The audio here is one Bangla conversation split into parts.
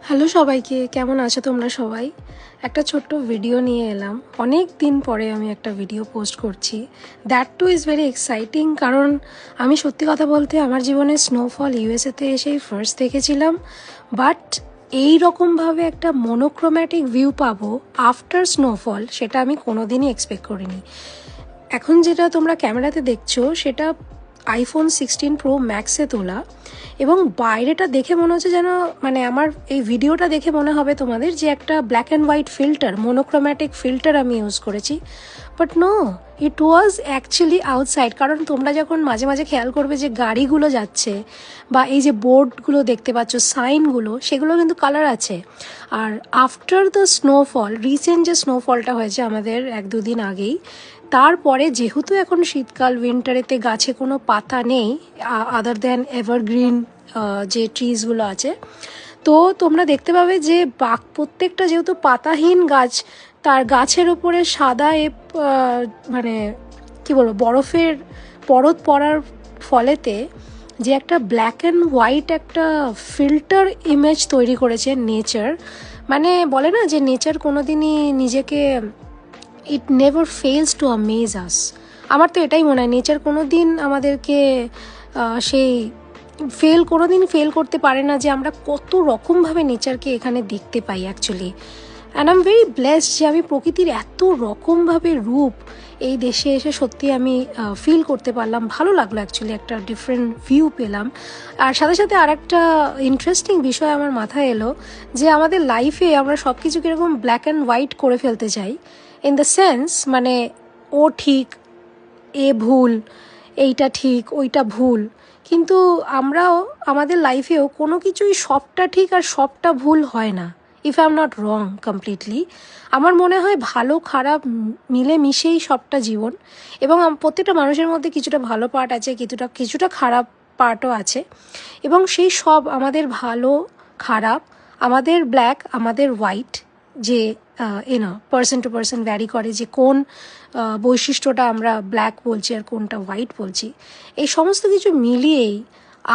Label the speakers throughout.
Speaker 1: হ্যালো সবাইকে, কেমন আছো তোমরা সবাই? একটা ছোট্ট ভিডিও নিয়ে এলাম। অনেক দিন পরে আমি একটা ভিডিও পোস্ট করছি। That too is very exciting, কারণ আমি সত্যি কথা বলতে আমার জীবনে স্নোফল ইউএসএতে এসেই ফার্স্ট দেখেছিলাম। বাট এই রকমভাবে একটা মনোক্রোম্যাটিক ভিউ পাবো আফটার স্নোফল, সেটা আমি কোনোদিনই এক্সপেক্ট করিনি। এখন যেটা তোমরা ক্যামেরাতে দেখছো সেটা আইফোন 16 প্রো ম্যাক্সে তোলা, এবং বাইরেটা দেখে মনে হচ্ছে যেন আমার এই ভিডিওটা দেখে মনে হবে তোমাদের যে একটা black and white filter, monochromatic filter আমি ইউজ করেছি। But no, it was actually outside. কারণ তোমরা যখন মাঝে মাঝে খেয়াল করবে যে গাড়িগুলো যাচ্ছে বা এই যে বোর্ডগুলো দেখতে পাচ্ছ, সাইনগুলো, সেগুলো কিন্তু কালার আছে। আর আফটার দ্য স্নোফল, রিসেন্ট যে স্নোফলটা হয়েছে আমাদের 1-2 দিন আগেই, তারপরে যেহেতু এখন শীতকাল, উইন্টারেতে গাছে কোনো পাতা নেই আদার দ্যান এভারগ্রিন যে ট্রিজগুলো আছে, তো তোমরা দেখতে পাবে যে প্রত্যেকটা যেহেতু পাতাহীন গাছ, তার গাছের ওপরে সাদা কি বলবো, বরফের পরত পড়ার ফলেতে যে একটা ব্ল্যাক অ্যান্ড হোয়াইট একটা ফিল্টার ইমেজ তৈরি করেছে নেচার। বলে না যে নেচার কোনোদিনই নিজেকে, it never fails to amaze us. আমার তো এটাই মনে হয়, নেচার কোনো দিন আমাদেরকে সেই কোনোদিন ফেল করতে পারে না, যে আমরা কত রকমভাবে নেচারকে এখানে দেখতে পাই actually. And I am very blessed যে আমি প্রকৃতির এত রকমভাবে রূপ এই দেশে এসে সত্যি আমি ফিল করতে পারলাম। ভালো লাগলো অ্যাকচুয়ালি, একটা ডিফারেন্ট ভিউ পেলাম। আর সাথে সাথে আর একটা ইন্টারেস্টিং বিষয় আমার মাথায় এলো, যে আমাদের লাইফে আমরা সব কিছু কীরকম ব্ল্যাক অ্যান্ড হোয়াইট করে ফেলতে চাই, ইন দ্য সেন্স ও ঠিক, এ ভুল, এইটা ঠিক, ওইটা ভুল। কিন্তু আমরাও আমাদের লাইফেও কোনো কিছুই সবটা ঠিক আর সবটা ভুল হয় না, if I am not wrong completely. আমার মনে হয় ভালো খারাপ মিলে মিশেই সবটা জীবন, এবং প্রত্যেকটা মানুষের মধ্যে কিছুটা ভালো পার্ট আছে, কিছুটা খারাপ পার্টও আছে, এবং সেই সব আমাদের ভালো খারাপ, আমাদের ব্ল্যাক আমাদের হোয়াইট, যে পার্সন টু পার্সন ভ্যারি করে যে কোন বৈশিষ্ট্যটা আমরা ব্ল্যাক বলছি আর কোনটা হোয়াইট বলছি। এই সমস্ত কিছু মিলিয়েই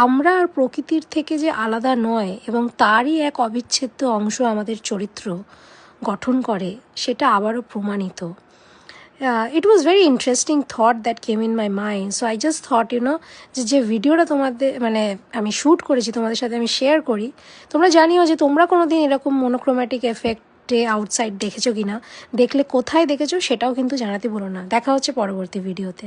Speaker 1: আমরা আর প্রকৃতির থেকে যে আলাদা নয়, এবং তারই এক অবিচ্ছেদ্য অংশ আমাদের চরিত্র গঠন করে, সেটা আবারও প্রমাণিত। It was very interesting thought that came in my mind. So I just thought যে ভিডিওটা তোমাদের আমি শ্যুট করেছি তোমাদের সাথে আমি শেয়ার করি। তোমরা জানিও যে তোমরা কোনো দিন এরকম মোনোক্রোম্যাটিক এফেক্টে আউটসাইড দেখেছো কি না, দেখলে কোথায় দেখেছো সেটাও কিন্তু জানাতে বলো না। দেখা হচ্ছে পরবর্তী ভিডিওতে।